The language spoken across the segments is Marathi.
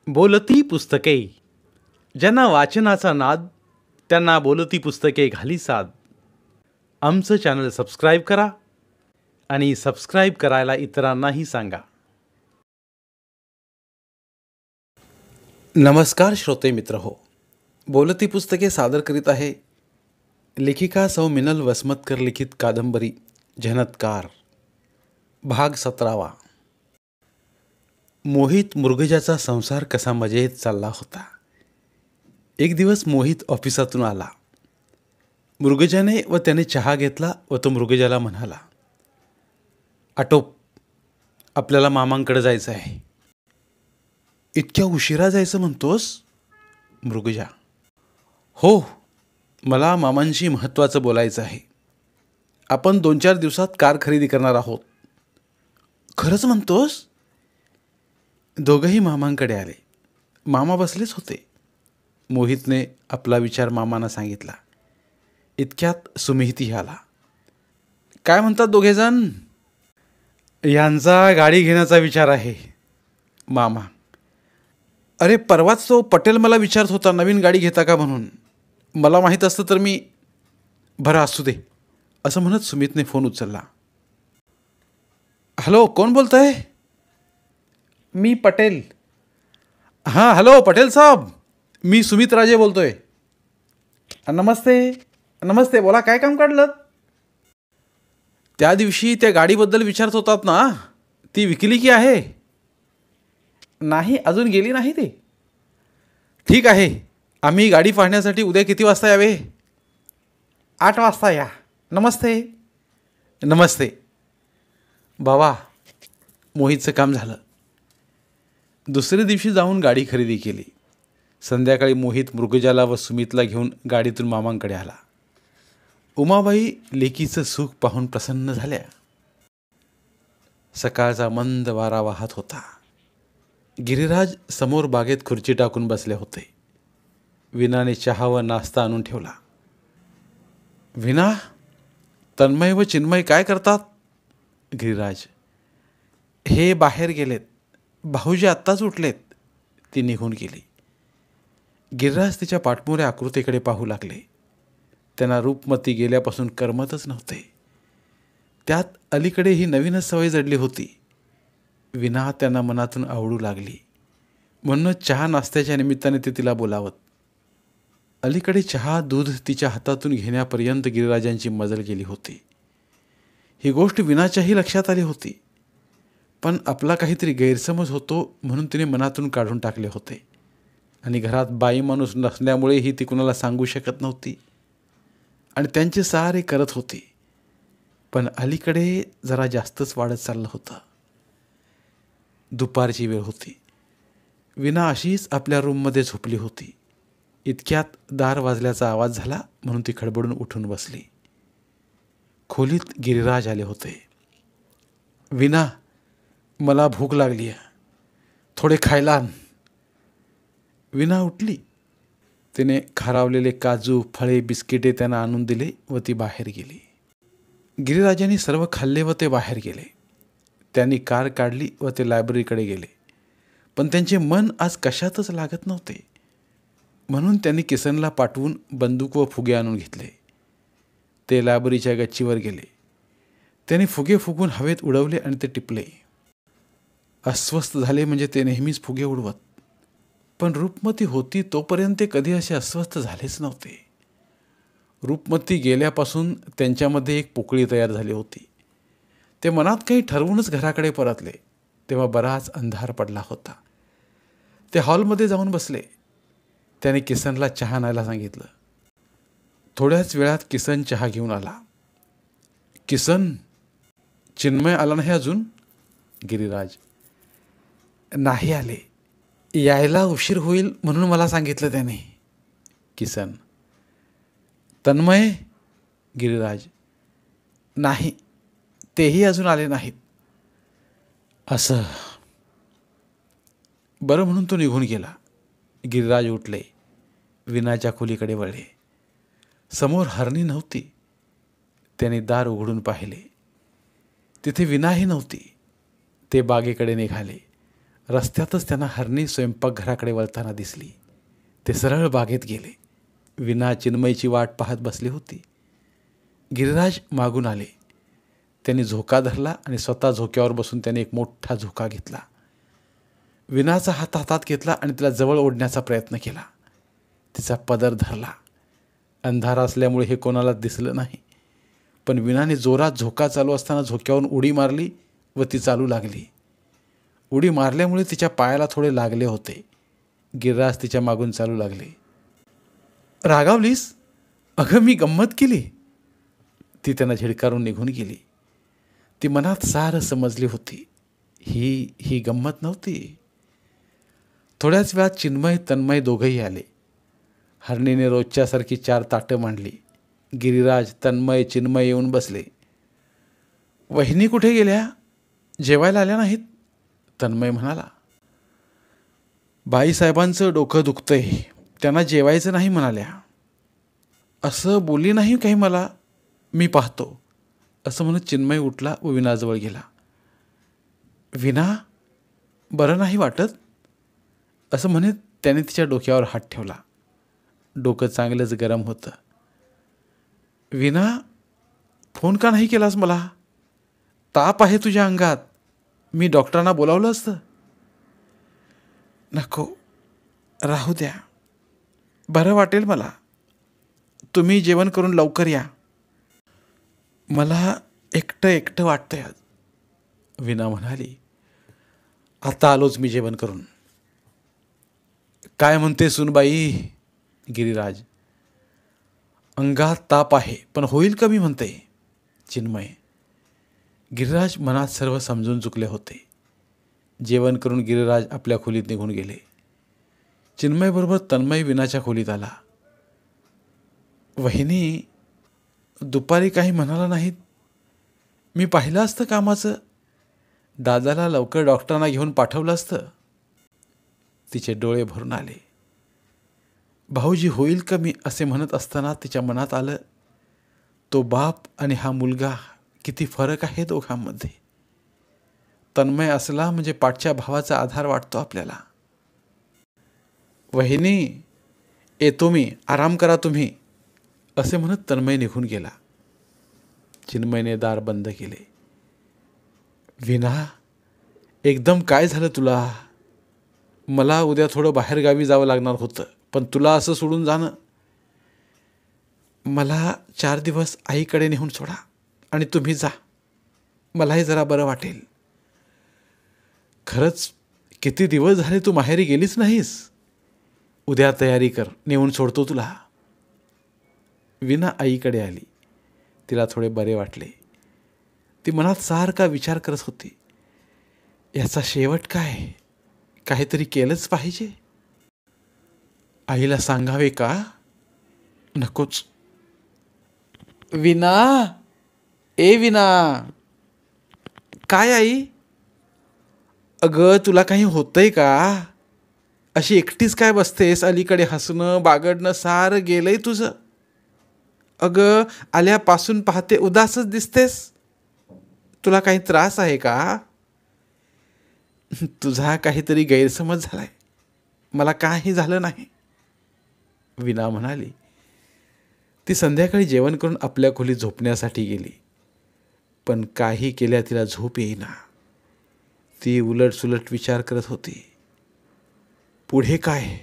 बोलती पुस्तके. ज्यांना वाचनाचा नाद त्यांना बोलती पुस्तके घाली साद. आमचं चॅनल सबस्क्राईब करा आणि सबस्क्राईब करायला इतरांनाही सांगा. नमस्कार श्रोते मित्र हो, बोलती पुस्तके सादर करीत आहे लेखिका सौ मिनल वसमतकर लिखित कादंबरी झनत्कार, भाग 17. मोहित मृगजाचा संसार कसा मजेत चालला होता. एक दिवस मोहित ऑफिसातून आला. मृगजाने व त्याने चहा घेतला व तो मृगजाला म्हणाला, आटोप, आपल्याला मामांकडे जायचं आहे. इतक्या उशिरा जायचं म्हणतोस? मृगजा, हो, मला मामांशी महत्त्वाचं बोलायचं आहे. आपण 2-4 दिवसात कार खरेदी करणार आहोत. खरंच म्हणतोस? दोघंही मामांकडे आले. मामा बसलेच होते. मोहितने आपला विचार मामांना सांगितला. इतक्यात सुमितही आला. काय म्हणतात दोघेजण? यांचा गाडी घेण्याचा विचार आहे. मामा, अरे परवाच तो पटेल मला विचारत होता नवीन गाडी घेता का म्हणून. मला माहीत असतं तर मी. बरं असू दे, असं म्हणत सुमितने फोन उचलला. हॅलो, कोण बोलत आहे? मी पटेल. हां, हॅलो पटेल साहब, मी सुमित राजे बोलतोय. नमस्ते. नमस्ते, बोला, काय काम काढलं? त्या दिवशी त्या गाडीबद्दल विचारत होतात ना, ती विकली की आहे? नाही, अजून गेली नाही ती. ठीक आहे, आम्ही गाडी पाहण्यासाठी उद्या किती वाजता यावे? 8 वाजता या. नमस्ते. नमस्ते. बाबा, मोहितचं काम झालं. दुसऱ्या दिवशी जाऊन गाडी खरेदी केली. संध्याकाळी मोहित मृगजाला व सुमितला घेऊन गाडीतून मामांकडे आला. उमाबाई लेकीचं सुख पाहून प्रसन्न झाल्या. सकाळचा मंद वारा वाहत होता. गिरिराज समोर बागेत खुर्ची टाकून बसले होते. विनाने चहा व नाश्ता आणून ठेवला. विना, तन्मय व चिन्मय काय करतात? गिरिराज, हे बाहेर गेलेत. भाऊजी आत्ताच उठलेत. ती निघून गेली. गिरिराज तिच्या पाठमोऱ्या आकृतीकडे पाहू लागले. त्यांना रूपमती गेल्यापासून करमतच नव्हते. त्यात अलीकडे ही नवीनच सवय जडली होती. विना त्यांना मनातून आवडू लागली. म्हणूनच चहा नाश्त्याच्या निमित्ताने ते तिला बोलावत. अलीकडे चहा दूध तिच्या हातातून घेण्यापर्यंत गिरिराजांची मजल गेली होती. ही गोष्ट विनाच्याही लक्षात आली होती. पण आपला काहीतरी गैरसमज होतो म्हणून तिने मनातून काढून टाकले होते. आणि घरात बाई माणूस नसल्यामुळेही ती कुणाला सांगू शकत नव्हती आणि त्यांचे सारे करत होती. पण अलीकडे जरा जास्तच वाढत चाललं होतं. दुपारची वेळ होती. विना अशीच आपल्या रूममध्ये झोपली होती. इतक्यात दार वाजल्याचा आवाज झाला म्हणून ती खडबडून उठून बसली. खोलीत गिरिराज आले होते. विना, मला भूक लागली आहे, थोडे खायला आण. विना उठली. तिने खारावलेले काजू, फळे, बिस्किटे त्यांना आणून दिले व ती बाहेर गेली. गिरिराजांनी सर्व खाल्ले व ते बाहेर गेले. त्यांनी कार काढली व ते लायब्ररीकडे गेले. पण त्यांचे मन आज कशातच लागत नव्हते. म्हणून त्यांनी किसनला पाठवून बंदूक व फुगे आणून घेतले. ते लायब्ररीच्या गच्चीवर गेले. त्यांनी फुगे फुगून हवेत उडवले आणि ते टिपले. अस्वस्थ झाले म्हणजे ते नेहमीच फुगे उडवत. पण रूपमती होती तोपर्यंत ते कधी असे अस्वस्थ झालेच नव्हते. रूपमती गेल्यापासून त्यांच्यामध्ये एक पोकळी तयार झाली होती. ते मनात काही ठरवूनच घराकडे परतले तेव्हा बराच अंधार पडला होता. ते हॉलमध्ये जाऊन बसले. त्याने किसनला चहा आणायला सांगितलं. थोड्याच वेळात किसन चहा घेऊन आला. किसन, चिन्मय आला नाही अजून? गिरिराज, नाही आले. यायला उशीर होईल म्हणून मला सांगितलं त्याने. किसन, तन्मय? गिरिराज, नाही, तेही अजून आले नाहीत. असं? बरं, म्हणून तो निघून गेला. गिरिराज उठले. विनाच्या खोलीकडे वळले. समोर हरणी नव्हती. त्याने दार उघडून पाहिले. तिथे विनाही नव्हती. ते बागेकडे निघाले. रस्त्यातच त्यांना हरणी स्वयंपाकघराकडे वळताना दिसली. ते सरळ बागेत गेले. विना चिन्मयची वाट पाहत बसली होती. गिरिराज मागून आले. त्यांनी झोका धरला आणि स्वतः झोक्यावर बसून त्याने एक मोठा झोका घेतला. विनाचा हात हातात घेतला आणि तिला जवळ ओढण्याचा प्रयत्न केला. तिचा पदर धरला. अंधार असल्यामुळे हे कोणालाच दिसलं नाही, पण विनाने जोरात झोका चालू असताना झोक्यावरून उडी मारली व ती चालू लागली. उडी मारल्यामुळे तिच्या पायाला थोडे लागले होते. गिरिराज तिच्या मागून चालू लागले. रागावलीस? अगं मी गंमत केली. ती त्यांना झिडकारून निघून गेली. ती मनात सारं समजली होती. ही गंमत नव्हती. थोड्याच वेळात चिन्मय तन्मय दोघंही आले. हरणीने रोजच्यासारखी 4 ताटं मांडली. गिरिराज, तन्मय, चिन्मय येऊन बसले. वहिनी कुठे गेल्या? जेवायला आल्या नाहीत? तन्मय म्हणाला. बाईसाहेबांचं डोकं दुखतंय, त्यांना जेवायचं नाही म्हणाल्या. असं बोलली नाही काही मला, मी पाहतो, असं म्हणत चिन्मय उठला व विनाजवळ गेला. विना, बरं नाही वाटत? असं म्हणत त्याने तिच्या डोक्यावर हात ठेवला. डोकं चांगलंच गरम होतं. विना, फोन का नाही केलास मला? ताप आहे तुझ्या अंगात, मी डॉक्टरांना बोलावलं असतं. नको, राहू द्या, बरं वाटेल मला. तुम्ही जेवण करून लवकर या. मला एकटं एकटं वाटतंय आज, विना म्हणाली. आता आलोच मी जेवण करून. काय म्हणते सुनबाई? गिरिराज. अंगात ताप आहे पण होईल कमी म्हणते चिन्मय. गिरिराज मनात सर्व समजून चुकले होते. जेवण करून गिरिराज आपल्या खोलीत निघून गेले. चिन्मयबरोबर तन्मय विनाच्या खोलीत आला. वहिनी, दुपारी काही म्हणाला नाहीत? मी पाहिलं असतं कामाचं, दादाला लवकर डॉक्टरांना घेऊन पाठवलं असतं. तिचे डोळे भरून आले. भाऊजी होईल कमी असे म्हणत असताना तिच्या मनात आलं, तो बाप आणि हा मुलगा किती फरक आहे दोघांमध्ये. तन्मय असला म्हणजे पाठच्या भावाचा आधार वाटतो आपल्याला. वहिनी, येतो मी, आराम करा तुम्ही, असे म्हणत तन्मय निघून गेला. चिन्मयने दार बंद केले. विना, एकदम काय झालं तुला? मला उद्या थोडं बाहेरगावी जावं लागणार होतं, पण तुला असं सोडून जाणं. मला 4 दिवस आईकडे नेऊन सोडा आणि तुम्ही जा, मलाही जरा बरं वाटेल. खरंच किती दिवस झाले तू माहेरी गेलीच नाहीस. उद्या तयारी कर, नेऊन सोडतो तुला. विना आईकडे आली. तिला थोडे बरे वाटले. ती मनात सारखा विचार करत होती, याचा शेवट काय? काहीतरी केलंच पाहिजे. आईला सांगावे का? नकोच. विना, ए विना. काय आई? अगं तुला काही होतंय का? अशी एकटीच काय बसतेस? अलीकडे हसणं बागडणं सारं गेलंय तुझं. अगं आल्यापासून पाहते उदासच दिसतेस. तुला काही त्रास आहे का? तुझा काहीतरी गैरसमज झालाय, मला काही झालं नाही, विना म्हणाली. ती संध्याकाळी जेवण करून आपल्या खोलीत झोपण्यासाठी गेली, पण काही केल्या तिला झोप येईना. ती उलटसुलट विचार करत होती. पुढे काय?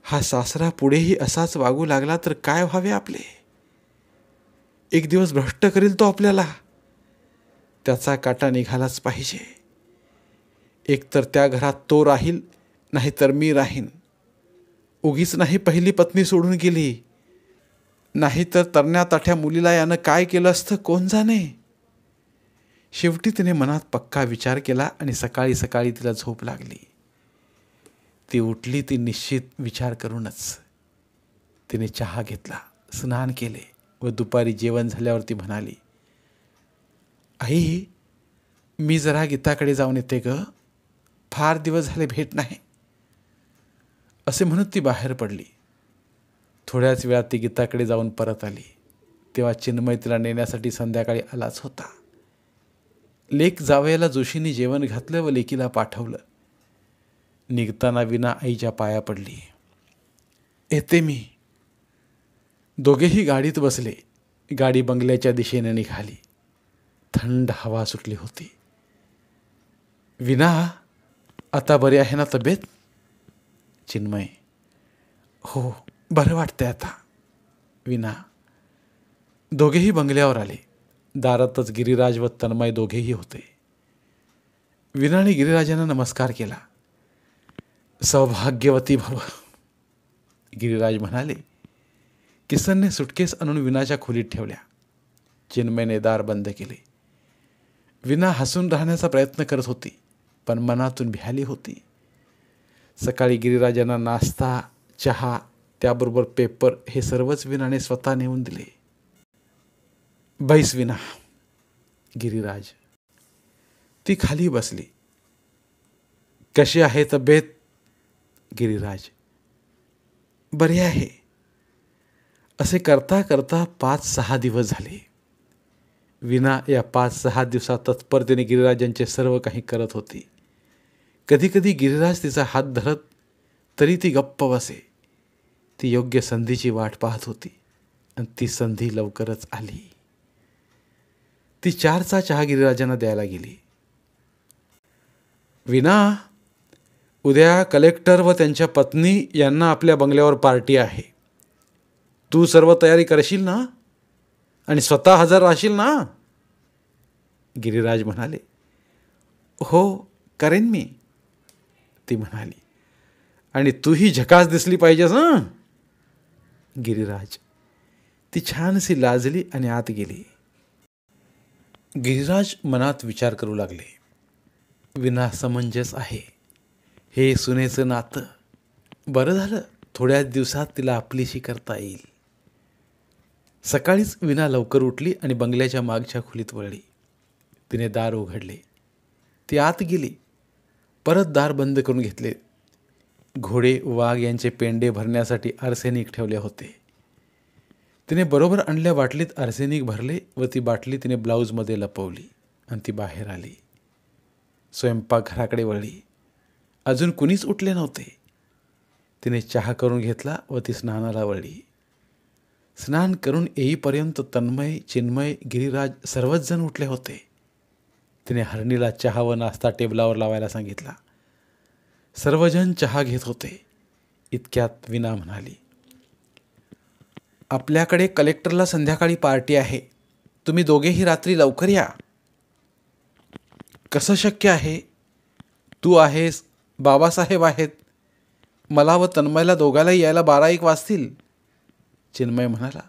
हा सासरा पुढेही असाच वागू लागला तर काय व्हावे आपले? एक दिवस भ्रष्ट करील तो आपल्याला. त्याचा काटा निघालाच पाहिजे. एकतर त्या घरात तो राहील, नाहीतर मी राहीन. उगीच नाही पहिली पत्नी सोडून गेली, नाहीतर तरण्या ताठ्या मुलीला यानं काय केलं असतं कोण जाणे. शेवटी तिने मनात पक्का विचार केला आणि सकाळी सकाळी तिला झोप लागली. ती उठली ती निश्चित विचार करूनच. तिने चहा घेतला, स्नान केले व दुपारी जेवण झाल्यावर ती म्हणाली, आई, मी जरा गीताकडे जाऊन येते ग, फार दिवस झाले भेट नाही. असे म्हणत ती बाहेर पडली. थोड्याच वेळात ती गीताकडे जाऊन परत आली. तेव्हा चिन्मय तिला नेण्यासाठी संध्याकाळी आलाच होता. लेक जावयाला जोशींनी जेवण घातलं व लेकीला पाठवलं. निघताना विना आईच्या पाया पडली. येते मी. दोघेही गाडीत बसले. गाडी बंगल्याच्या दिशेने निघाली. थंड हवा सुटली होती. विना, आता बरी आहे ना तब्येत? चिन्मय: हो, बरं वाटतंय आता. विना. दोघेही बंगल्यावर आले. दारातच गिरिराज व तन्मय दोघेही होते. विनाने गिरिराजांना नमस्कार केला. सौभाग्यवती भव. गिरिराज म्हणाले. किसनने सुटकेस आणून विनाच्या खोलीत ठेवल्या. चिन्मयने दार बंद केले. विना हसून राहण्याचा प्रयत्न करत होती, पण मनातून भ्याली होती. सकाळी गिरिराजांना नाश्ता, चहा, त्याबरोबर पेपर हे सर्वच विनाने स्वतः नेऊन दिले. बैस विना. गिरिराज. ती खाली बसली. कशी आहे तब्येत? गिरिराज. बरी आहे. असे करता करता 5-6 दिवस झाले. विना या 5-6 दिवसात तत्परतेने गिरिराजांचे सर्व काही करत होती. कधीकधी गिरिराज तिचा हात धरत तरी ती गप्प बसे. ती योग्य संधीची वाट पाहत होती आणि ती संधी लवकरच आली. ती 4चा चहा गिरिराजांना द्यायला गेली. विना, उद्या कलेक्टर व त्यांच्या पत्नी यांना आपल्या बंगल्यावर पार्टी आहे. तू सर्व तयारी करशील ना आणि स्वतः हजर राहशील ना? गिरिराज म्हणाले. हो, करेन मी. ती म्हणाली. आणि तूही झकास दिसली पाहिजेस ना? गिरिराज. ती छानशी लाजली आणि आत गेली. गिरिराज मनात विचार करू लागले. विना समंजस आहे. हे सुनेचं नातं. बरं झालं, थोड्याच दिवसात तिला आपलीशी करता येईल. सकाळीच विना लवकर उठली आणि बंगल्याच्या मागच्या खोलीत वळली. तिने दार उघडले. ती आत गेली. परत दार बंद करून घेतले. घोडे, वाघ यांचे पेंडे भरण्यासाठी आर्सेनिक ठेवले होते. तिने बरोबर आणल्या बाटलीत आर्सेनिक भरले व ती बाटली तिने ब्लाऊजमध्ये लपवली आणि ती बाहेर आली. स्वयंपाकघराकडे वळली. अजून कुणीच उठले नव्हते. तिने चहा करून घेतला व ती स्नानाला वळली. स्नान करून येईपर्यंत तन्मय, चिन्मय, गिरिराज सर्वच जण उठले होते. तिने हरणीला चहा व नाश्ता टेबलावर लावायला सांगितला. सर्वजण चहा घेत होते. इतक्यात विना म्हणाली. आपल्याकडे कलेक्टरला संध्याकाळी पार्टी आहे. तुम्ही दोघेही रात्री लवकर या. कसं शक्य आहे? तू आहेस, बाबासाहेब आहेत. मला व तन्मयला दोघांनाही यायला 12-1 वाजतील. चिन्मय म्हणाला.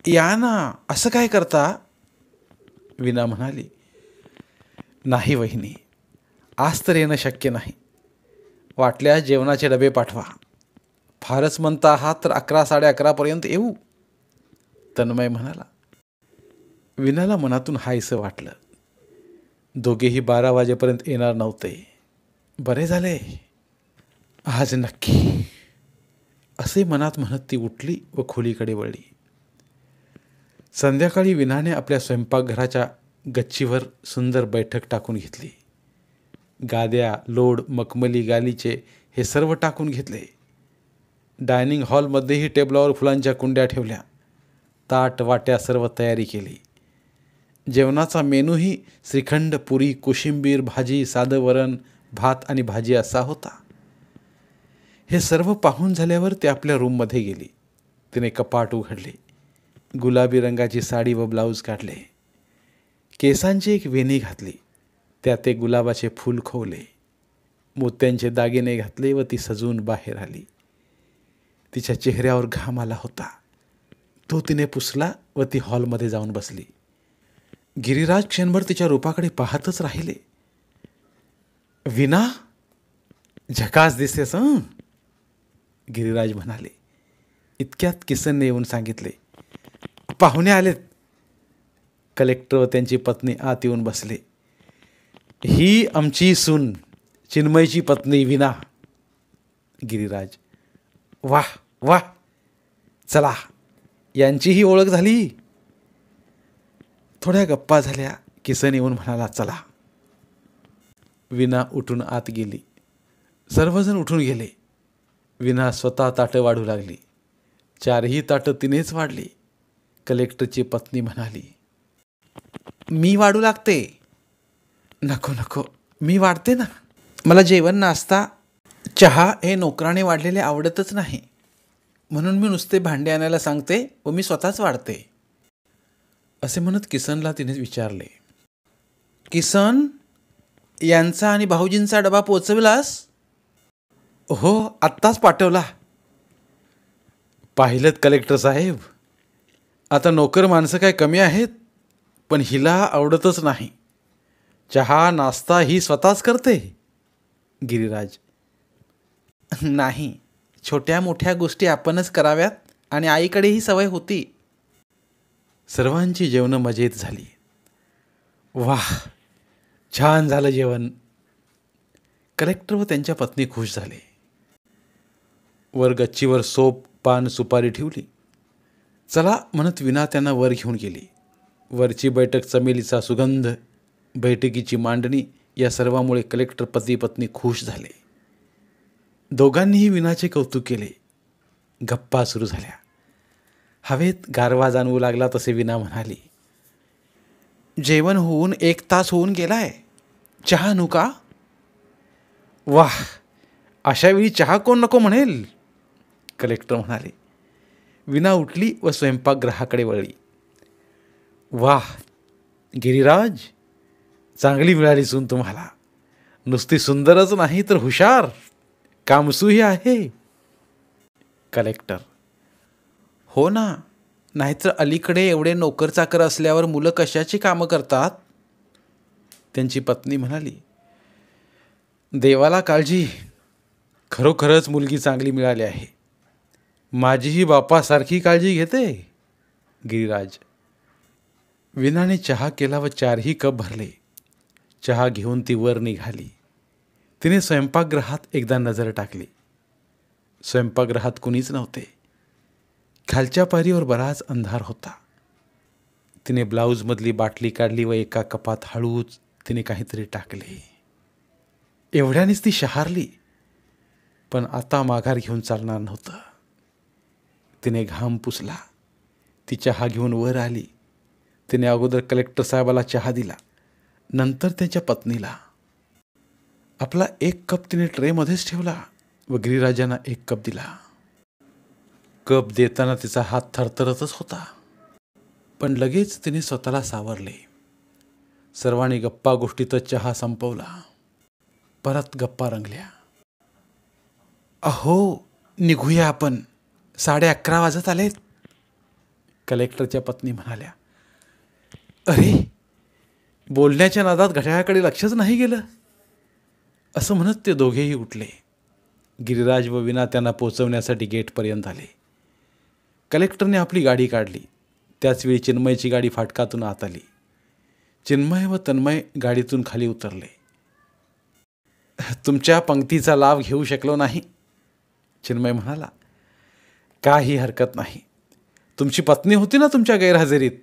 या ना, असं काय करता? विना म्हणाली. नाही वहिनी, आज तर येणं शक्य नाही. वाटल्यास जेवणाचे डबे पाठवा. फारच म्हणता आहात तर 11-11:30 येऊ. तन्मय म्हणाला. विनाला मनातून हायसं वाटलं. दोघेही 12 वाजेपर्यंत येणार नव्हते. बरे झाले, आज नक्की, असे मनात म्हणत ती उठली व खोलीकडे वळली. संध्याकाळी विनाने आपल्या स्वयंपाकघराच्या गच्चीवर सुंदर बैठक टाकून घेतली. गाद्या, लोड, मखमली, गालीचे हे सर्व टाकून घेतले. डायनिंग हॉलमध्येही टेबलावर फुलांच्या कुंड्या ठेवल्या. ताट, वाट्या सर्व तयारी केली. जेवणाचा मेनूही श्रीखंड, पुरी, कोशिंबीर, भाजी, साधं वरण, भात आणि भाजी असा होता. हे सर्व पाहून झाल्यावर ती आपल्या रूममध्ये गेली. तिने कपाट उघडले. गुलाबी रंगाची साडी व ब्लाऊज काढले. केसांची एक वेणी घातली. त्यात एक गुलाबाचे फूल खोवले. मोत्यांचे दागिने घातले व ती सजून बाहेर आली. तिच्या चेहऱ्यावर घाम आला होता. तो तिने पुसला व ती हॉलमध्ये जाऊन बसली. गिरिराज क्षणभर तिच्या रूपाकडे पाहतच राहिले. विना, झकास दिसतेस हं? गिरिराज म्हणाले. इतक्यात किसनने येऊन सांगितले. पाहुणे आलेत. कलेक्टर व त्यांची पत्नी आत येऊन बसले. ही आमची सून, चिन्मयची पत्नी विना. गिरिराज. वाह वाह, चला, यांचीही ओळख झाली. थोड्या गप्पा झाल्या. किसन येऊन म्हणाला, चला. विना उठून आत गेली. सर्वजण उठून गेले. विना स्वतः ताटं वाढू लागली. 4ही ताटं तिनेच वाढली. कलेक्टरची पत्नी म्हणाली, मी वाढू लागते. नको नको, मी वाढते ना. मला जेवण, नाश्ता, चहा हे नोकराने वाढलेले आवडतच नाही, म्हणून मी नुसते भांडे आणायला सांगते व मी स्वतःच वाढते. असे म्हणत किसनला तिने विचारले, किसन, यांचा आणि भाऊजींचा डबा पोचविलास? हो, आत्ताच पाठवला. पाहिलं कलेक्टर साहेब, आता नोकर माणसं काय कमी आहेत, पण हिला आवडतच नाही. चहा नाश्ता ही स्वतःच करते. गिरिराज, नाही, छोट्या मोठ्या गोष्टी आपणच कराव्यात आणि आईकडे ही सवय होती. सर्वांची जेवणं मजेत झाली. वाह, छान झालं जेवण. कलेक्टर व त्यांच्या पत्नी खुश झाले. वर गच्चीवर सोप, पान, सुपारी ठेवली. चला म्हणत विना त्यांना वर घेऊन गेली. वरची बैठक, चमेलीचा सुगंध, बैठकीची मांडणी या सर्वामुळे कलेक्टर पती पत्नी खुश झाले. दोघांनीही विनाचे कौतुक केले. गप्पा सुरू झाल्या. हवेत गारवा जाणवू लागला तसे विना म्हणाली, जेवण होऊन 1 तास होऊन गेलाय. चहा आणू का? वाह, अशावेळी चहा कोण नको म्हणेल? कलेक्टर म्हणाले. विना उठली व स्वयंपाकगृहाकडे वळली. वाह गिरिराज, चांगली मिळाली सून तुम्हाला. नुसती सुंदरच नाही तर हुशार, कामसूही आहे. कलेक्टर, हो ना, नाहीतर अलीकडे एवढे नोकर चाकर असल्यावर मुलं कशाची कामं करतात? त्यांची पत्नी म्हणाली, देवाला काळजी, खरोखरच मुलगी चांगली मिळाली आहे. माझीही बापासारखी काळजी घेते. गिरिराज, विनाने चहा केला व 4ही कप भरले. चहा घेऊन ती वर निघाली. तिने स्वयंपाकगृहात एकदा नजर टाकली. स्वयंपाकगृहात कुणीच नव्हते. खालच्या पायरीवर बराच अंधार होता. तिने ब्लाऊजमधली बाटली काढली व एका कपात हळूच तिने काहीतरी टाकले. एवढ्यानेच ती शहारली, पण आता माघार घेऊन चालणार नव्हतं. तिने घाम पुसला. ती चहा घेऊन वर आली. तिने अगोदर कलेक्टर साहेबाला चहा दिला, नंतर त्याच्या पत्नीला. आपला 1 कप तिने ट्रेमध्येच ठेवला व गिरिराजांना 1 कप दिला. कप देताना तिचा हात थरथरतच होता, पण लगेच तिने स्वतःला सावरले. सर्वांनी गप्पा गोष्टीतच चहा संपवला. परत गप्पा रंगल्या. अहो, निघूया आपण, 11:30 वाजत आलेत. कलेक्टरच्या पत्नी म्हणाल्या. अरे, बोलण्याच्या नादात घड्याळाकडे लक्षच नाही गेलं. असं म्हणत ते दोघेही उठले. गिरिराज व विना त्यांना पोचवण्यासाठी गेटपर्यंत आले. कलेक्टरने आपली गाडी काढली. त्याचवेळी चिन्मयची गाडी फाटकातून आत आली. चिन्मय व तन्मय गाडीतून खाली उतरले. तुमच्या पंक्तीचा लाभ घेऊ शकलो नाही, चिन्मय म्हणाला. काही हरकत नाही, तुमची पत्नी होती ना तुमच्या गैरहजेरीत.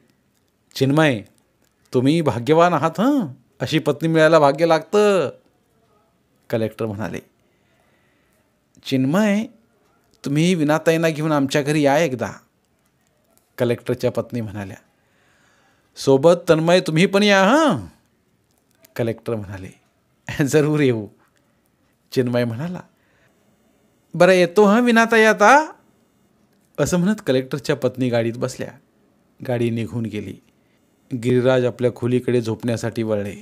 चिन्मय, तुम्ही भाग्यवान आहात. हं, अशी पत्नी मिळायला भाग्य लागतं. कलेक्टर म्हणाले. चिन्मय, तुम्ही विनाताईंना घेऊन आमच्या घरी या एकदा. कलेक्टरच्या पत्नी म्हणाल्या. सोबत तन्मय तुम्ही पण या. हं, कलेक्टर म्हणाले. जरूर येऊ. चिन्मय म्हणाला. बरं, येतो हं विनाताई आता. असं म्हणत कलेक्टरच्या पत्नी गाडीत बसल्या. गाडी निघून गेली. गिरिराज आपल्या खोलीकडे झोपण्यासाठी वळले.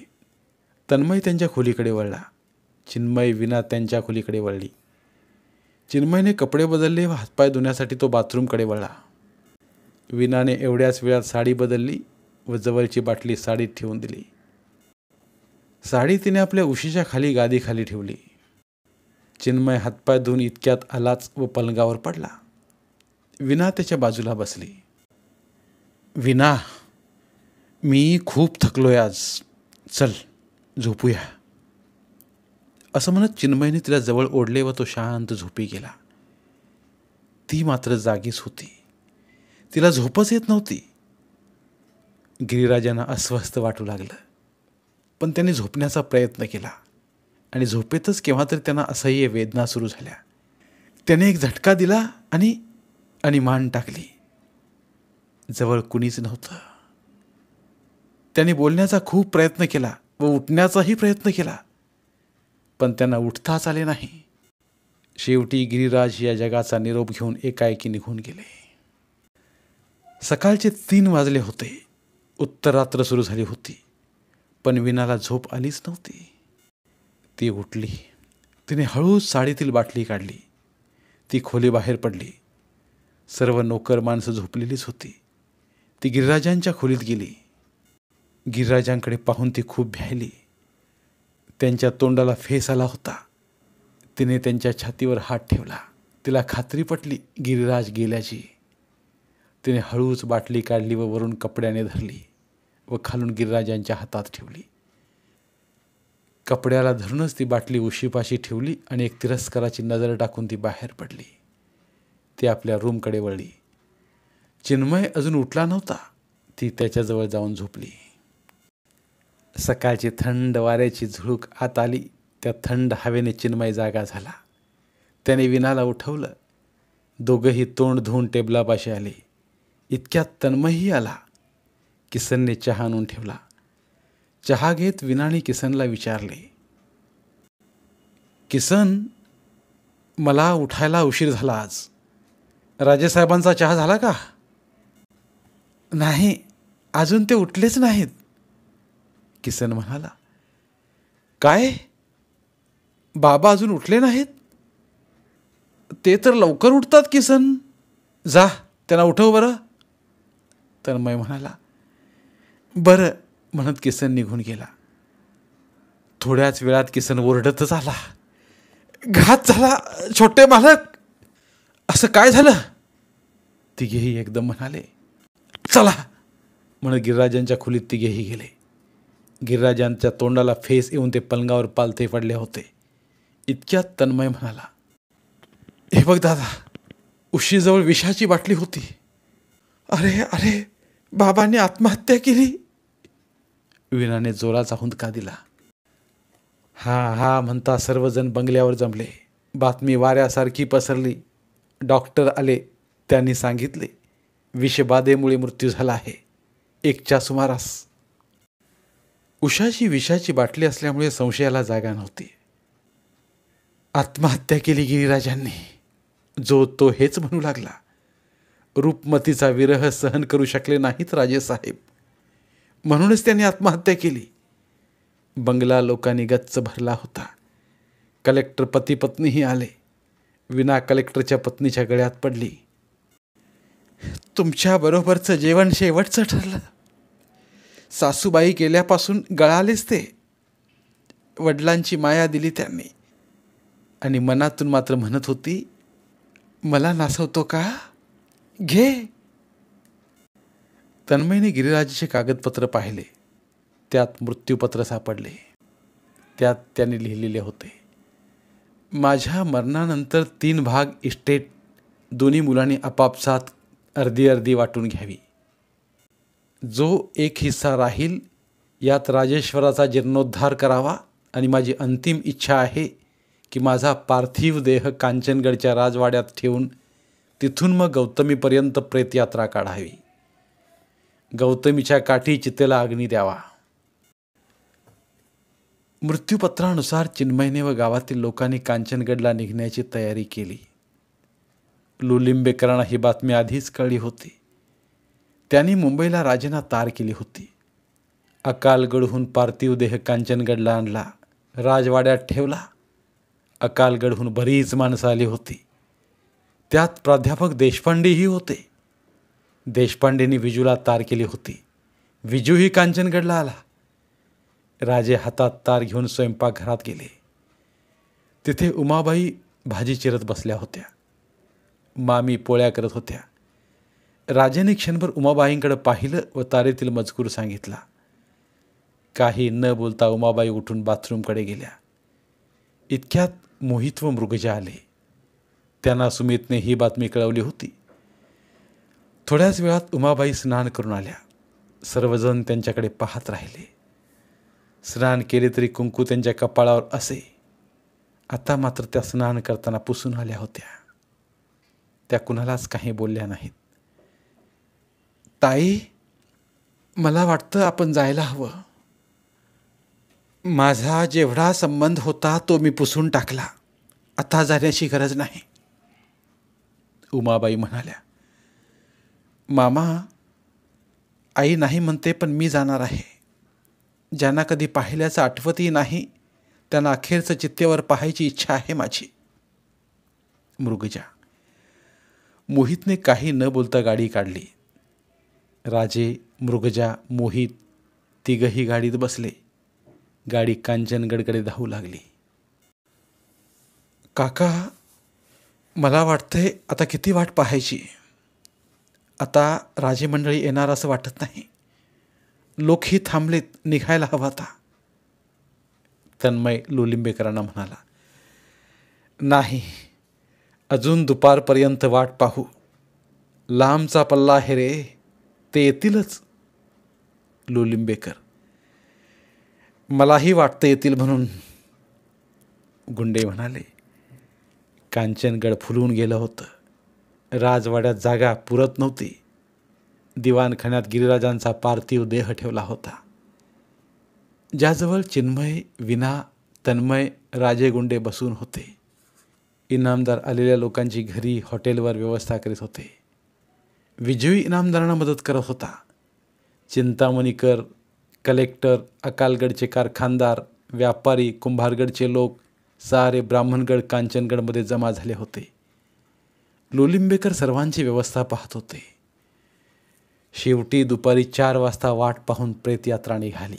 तन्मय त्यांच्या खोलीकडे वळला. चिन्मय विना त्यांच्या खोलीकडे वळली. चिन्मयने कपडे बदलले व हातपाय धुण्यासाठी तो बाथरूमकडे वळला. विनाने एवढ्याच वेळात साडी बदलली व जवळची बाटली साडीत ठेवून दिली. साडी तिने आपल्या उशीच्या खाली गादीखाली ठेवली. चिन्मय हातपाय धुवून इतक्यात आलाच व पलंगावर पडला. विना त्याच्या बाजूला बसली. विना, मी खूप थकलोय आज, चल झोपूया. असं म्हणत चिन्मयने तिला जवळ ओढले व तो शांत झोपी गेला. ती मात्र जागीच होती. तिला झोपच येत नव्हती. गिरिराजांना अस्वस्थ वाटू लागलं. पण त्यांनी झोपण्याचा प्रयत्न केला आणि झोपेतच केव्हा तरी त्यांना असह्य वेदना सुरू झाल्या. त्याने एक झटका दिला आणि मान टाकली. जवळ कुणीच नव्हतं. त्याने बोलण्याचा खूप प्रयत्न केला व उठण्याचाही प्रयत्न केला, पण त्यांना उठताच आले नाही. शेवटी गिरिराज या जगाचा निरोप घेऊन एकाएकी निघून गेले. सकाळचे 3 वाजले होते. उत्तरात्र सुरू झाली होती, पण वीणाला झोप आलीच नव्हती. ती उठली. तिने हळूच साडीतील बाटली काढली. ती खोली बाहेर पडली. सर्व नोकर माणसं झोपलेलीच होती. ती गिरिराजांच्या खोलीत गेली. गिरिराजांकडे पाहून ती खूप भ्यायली. त्यांच्या तोंडाला फेस आला होता. तिने त्यांच्या छातीवर हात ठेवला. तिला खात्री पटली गिरिराज गेल्याची. तिने हळूच बाटली काढली व वरून कपड्याने धरली व खालून गिरिराजांच्या हातात ठेवली. कपड्याला धरूनच ती बाटली उशीपाशी ठेवली आणि एक तिरस्काराची नजर टाकून ती बाहेर पडली. ती आपल्या रूमकडे वळली. चिन्मय अजून उठला नव्हता. ती त्याच्याजवळ जाऊन झोपली. सकाळची थंड वाऱ्याची झुळूक आत आली. त्या थंड हवेने चिन्मय जागा झाला. त्याने वीणाला उठवलं. दोघंही तोंड धुवून टेबलापाशी आले. इतक्यात तन्मयही आला. किसनने चहा आणून ठेवला. चहा घेत वीणाने किसनला विचारले, किसन, मला उठायला उशीर झाला आज. राजेसाहेबांचा चहा झाला का? नाही, अजून ते उठलेच नाहीत. किसन म्हणाला. काय? बाबा अजून उठले नाहीत? ते तर लवकर उठतात किसन. जा त्यांना उठव बरं. तन्मय म्हणाला. बरं म्हणत किसन निघून गेला. थोड्याच वेळात किसन ओरडतच आला. घात झाला छोटे मालक. असं काय झालं? तिघेही एकदम म्हणाले. चला म्हणत गिरिराजांच्या खोलीत तिघेही गेले. गिरिराजांच्या तोंडाला फेस येऊन ते पलंगावर पालथे पडले होते. इतक्यात तन्मय म्हणाला, हे बघ दादा, उशीजवळ विषाची बाटली होती. अरे अरे, बाबांनी आत्महत्या केली. वीणाने जोराचा हुंदका दिला. हा हा म्हणता सर्वजण बंगल्यावर जमले. बातमी वाऱ्यासारखी पसरली. डॉक्टर आले. त्यांनी सांगितले विषबाधेमुळे मृत्यू झाला आहे. 1च्या सुमारास. उषाची विषाची बाटली असल्यामुळे संशयाला जागा नव्हती. आत्महत्या केली गिरिराजांनी. जो तो हेच म्हणू लागला. रूपमतीचा विरह सहन करू शकले नाहीत राजेसाहेब, म्हणूनच त्यांनी आत्महत्या केली. बंगला लोकांनी गच्च भरला होता. कलेक्टर पती पत्नीही आले. विना कलेक्टरच्या पत्नीच्या गळ्यात पडली. तुमच्याबरोबरचं जेवण शेवटचं ठरलं. सासूबाई गेल्यापासून गळालेच ते. वडिलांची माया दिली त्यांनी. आणि मनातून मात्र म्हणत होती, मला नासवतो का? घे. तन्मयने गिरिराजाचे कागदपत्र पाहिले. त्यात मृत्यूपत्र सापडले. त्यात त्यांनी लिहिलेले होते, माझ्या मरणानंतर 3 भाग इस्टेट दोन्ही मुलांनी आपापसात अर्धी अर्धी वाटून घ्यावी. जो एक हिस्सा राहील यात राजेश्वराचा जीर्णोद्धार करावा. आणि माझी अंतिम इच्छा आहे की माझा पार्थिव देह कांचनगडच्या राजवाड्यात ठेवून तिथून मग गौतमीपर्यंत प्रेतयात्रा काढावी. गौतमीच्या काठी चितेला अग्नी द्यावा. मृत्यूपत्रानुसार चिन्मयने व गावातील लोकांनी कांचनगडला निघण्याची तयारी केली. लुलिंबेकरांना ही बातमी आधीच कळली होती. त्यांनी मुंबईला राजेंना तार केली होती. अकालगडहून पार्थिव देह कांचनगडला आणला. राजवाड्यात ठेवला. अकालगडहून बरीच माणसं आली होती. त्यात प्राध्यापक देशपांडेही होते. देशपांडेंनी विजूला तार केली होती. विजूही कांचनगडला आला. राजे हातात तार घेऊन स्वयंपाकघरात गेले. तिथे उमाबाई भाजी चिरत बसल्या होत्या. मामी पोळ्या करत होत्या. राजेने क्षणभर उमाबाईंकडे पाहिलं व तारेतील मजकूर सांगितला. काही न बोलता उमाबाई उठून बाथरूमकडे गेल्या. इतक्यात मोहित व मृगजा आले. त्यांना सुमितने ही बातमी कळवली होती. थोड्याच वेळात उमाबाई स्नान करून आल्या. सर्वजण त्यांच्याकडे पाहत राहिले. स्नान केले तरी कुंकू त्यांच्या कपाळावर असे. आता मात्र त्या स्नान करताना पुसून आल्या होत्या. त्या कुणालाच काही बोलल्या नाहीत. ताई, मला वाटतं आपण जायला हवं. माझा जेवढा संबंध होता तो मी पुसून टाकला. आता जाण्याची गरज नाही. उमाबाई म्हणाल्या. मामा, आई नाही म्हणते पण मी जाणार आहे. ज्यांना कधी पाहिल्याचं आठवतही नाही त्यांना अखेरचं चित्तेवर पाहायची इच्छा आहे माझी. मृगजा. मोहितने काही न बोलता गाडी काढली. राजे, मृगजा, मोहित तिघही गाडीत बसले. गाडी कांचनगडकडे धावू लागली. काका, मला वाटतंय आता किती वाट पाहायची. आता राजे मंडळी येणार असं वाटत नाही. लोकही थांबलेत, निघायला हवा आता. तन्मय लोलिंबेकरांना म्हणाला. नाही, अजून दुपारपर्यंत वाट पाहू. लांबचा पल्ला आहे रे, ते येतीलच. लोलिंबेकर. मलाही वाटतं येतील म्हणून. गुंडे म्हणाले. कांचनगड फुलून गेलं होतं. राजवाड्यात जागा पुरत नव्हती. दिवाणखान्यात गिरिराजांचा पार्थिव देह ठेवला होता. ज्याजवळ चिन्मय, विना, तन्मय, राजे गुंडे बसून होते. इनामदार आलेल्या लोकांची घरी, हॉटेलवर व्यवस्था करीत होते. विजयी इनामदारांना मदत करत होता. चिंतामणीकर, कलेक्टर, अकालगडचे कारखानदार, व्यापारी, कुंभारगडचे लोक सारे ब्राह्मणगड कांचनगडमध्ये जमा झाले होते. लोलिंबेकर सर्वांची व्यवस्था पाहत होते. शेवटी दुपारी 4 वाजता वाट पाहून प्रेतयात्रा निघाली.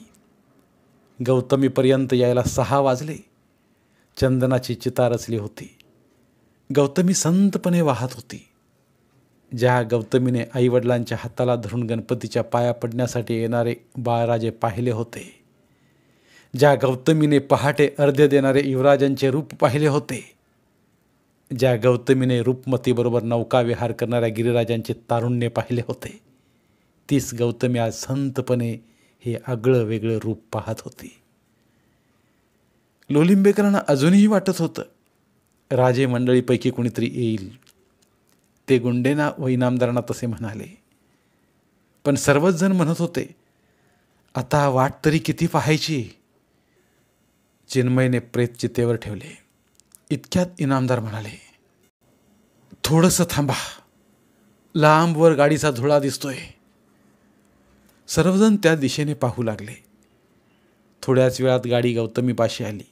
गौतमीपर्यंत यायला 6 वाजले. चंदनाची चिता रचली होती. गौतमी संतपणे वाहत होती. ज्या गौतमीने आईवडिलांच्या हाताला धरून गणपतीच्या पाया पडण्यासाठी येणारे बाळराजे पाहिले होते, ज्या गौतमीने पहाटे अर्ध्य देणारे युवराजांचे रूप पाहिले होते, ज्या गौतमीने रूपमतीबरोबर नौकाविहार करणाऱ्या गिरिराजांचे तारुण्य पाहिले होते, तीच गौतमी आज संतपणे हे आगळं वेगळं रूप पाहत होती. लोलिंबेकरांना अजूनही वाटत होतं राजे मंडळीपैकी कोणीतरी येईल. ते गुंडेंना व इनामदारांना तसे म्हणाले. पण सर्वच जण म्हणत होते, आता वाट तरी किती पाहायची. चिन्मयने प्रेत चितेवर ठेवले. इतक्यात इनामदार म्हणाले, थोडंसं थांबा, लांबवर गाडीचा धुळा दिसतोय. सर्वजण त्या दिशेने पाहू लागले. थोड्याच वेळात गाडी गौतमीपाशी आली.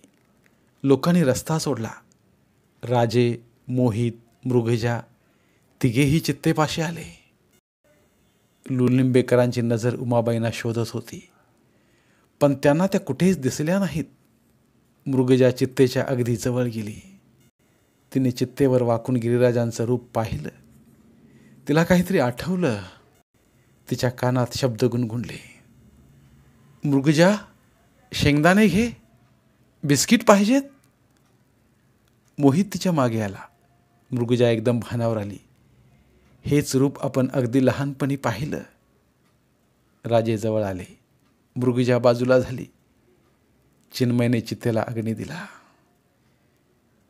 लोकांनी रस्ता सोडला. राजे, मोहित, मृगजा तिघेही चित्तेपाशी आले. लोलिंबेकरांची नजर उमाबाईंना शोधत होती, पण त्यांना त्या कुठेच दिसल्या नाहीत. मृगजा चित्तेच्या अगदी जवळ गेली. तिने चित्तेवर वाकून गिरिराजांचं रूप पाहिलं. तिला काहीतरी आठवलं. तिच्या कानात शब्द गुणगुणले. मृगजा, शेंगदाणे घे, बिस्किट पाहिजेत. मोहित तिच्या मागे आला. मृगजा एकदम भानावर आली. हेच रूप आपण अगदी लहानपणी पाहिलं. राजे जवळ आले. मृगजा बाजूला झाली. चिन्मयने चितेला अग्नी दिला.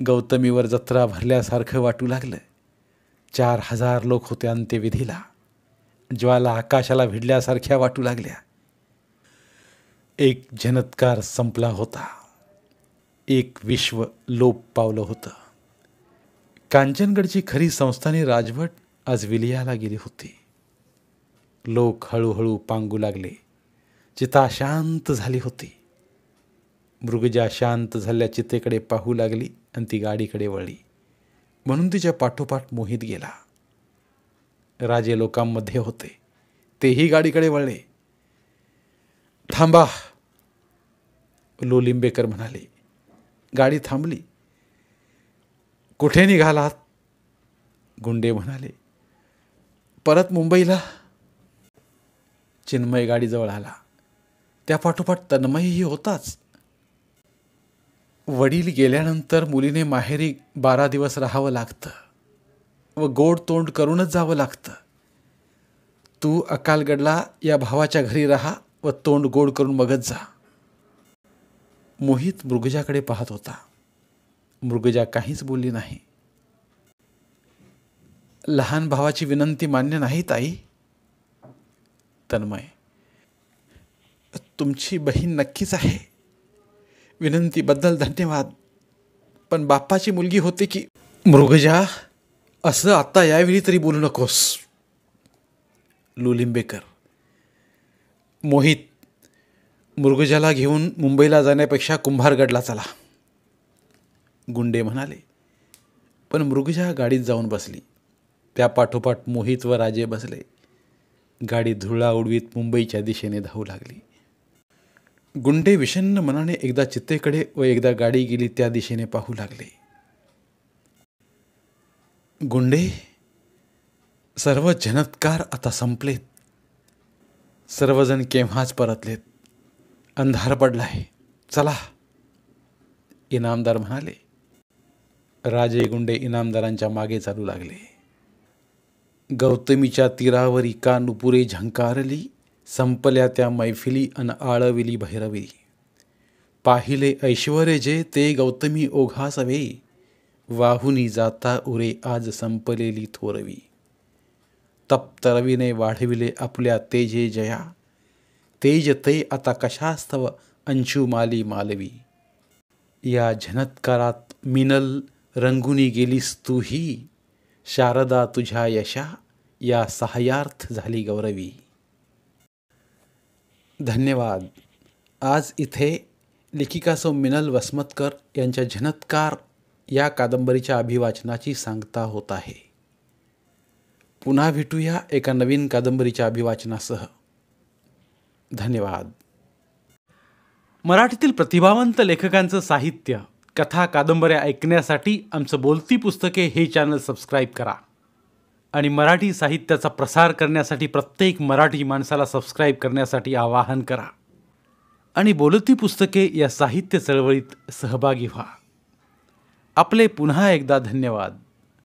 गौतमीवर जत्रा भरल्यासारखं वाटू लागलं. 4000 लोक होते अंत्यविधीला. ज्वाला आकाशाला भिडल्यासारख्या वाटू लागल्या. एक जनत्कार संपला होता. एक विश्व लोप पावलं होतं. कांचनगडची खरी संस्थानी राजवट आज विलयाला गेली होती. लोक हळूहळू पांगू लागले. चिता शांत झाली होती. मृगजा शांत झालेल्या चितेकडे पाहू लागली आणि ती गाडीकडे वळली. म्हणून तिच्या पाठोपाठ मोहित गेला. राजे लोकांमध्ये होते. तेही गाडीकडे वळले. थांबा, लोलिंबेकर म्हणाले. गाडी थांबली. कुठे निघालात? गुंडे म्हणाले. परत मुंबईला. चिन्मय गाडीजवळ आला. त्या पाठोपाठ तन्मयही होताच. वडील गेल्यानंतर मुलीने माहेरी 12 दिवस राहावं लागतं व गोड तोंड करूनच जावं लागतं. तू अकालगडला या भावाच्या घरी राहा व तोंड गोड करून मगच जा. मोहित मृगजाकडे पाहत होता. मृगजा काहीच बोलली नाही. लहान भावाची विनंती मान्य नाही ताई. तन्मय, तुमची बहीण नक्कीच आहे. विनंतीबद्दल धन्यवाद, पण बाप्पाची मुलगी होते की. मृगजा, असं आता यावेळी तरी बोलू नकोस. लुलिंबेकर. मोहित, मृगजाला घेऊन मुंबईला जाण्यापेक्षा कुंभारगडला चला. गुंडे म्हणाले. पण मृगजा गाडीत जाऊन बसली. त्या पाठोपाठ मोहित व राजे बसले. गाडी धुळा उडवीत मुंबईच्या दिशेने धावू लागली. गुंडे विषण्ण मनाने एकदा चित्तेकडे व एकदा गाडी गेली त्या दिशेने पाहू लागले. गुंडे, सर्व जनत्कार आता संपलेत. सर्वजण केव्हाच परतलेत. अंधार पडलाय, चला. इनामदार म्हणाले. राजे गुंडे इनामदारांच्या मागे चालू लागले. गौतमीच्या तीरावरी का नुपुरे झंकारली, संपल्या त्या मैफिली अन आळविली भैरवी. पाहिले ऐश्वर्य जे ते गौतमी ओघासवे, वाहुनी जाता उरे आज संपलेली थोरवी. तप्त रवीने वाढविले आपल्या तेजे जया, तेज ते आता कशास्तव अंशुमाली मालवी. या झनत्कारात मिनल रंगुनी गेलीस तूही, शारदा तुझ्या यशा या सहायार्थ झाली गौरवी. धन्यवाद. आज इथे लेखिका सौ मिनल वसमतकर यांच्या झनत्कार या कादंबरीच्या अभिवाचनाची सांगता होत आहे. पुन्हा भेटूया एका नवीन कादंबरीच्या अभिवाचनासह. धन्यवाद. मराठीतील प्रतिभावंत लेखकांचं साहित्य, कथा, कादंबऱ्या ऐकण्यासाठी आमचं बोलती पुस्तके हे चॅनल सबस्क्राईब करा आणि मराठी साहित्याचा प्रसार करण्यासाठी प्रत्येक मराठी माणसाला सबस्क्राईब करण्यासाठी आवाहन करा आणि बोलती पुस्तके या साहित्य चळवळीत सहभागी व्हा. आपले पुन्हा एकदा धन्यवाद.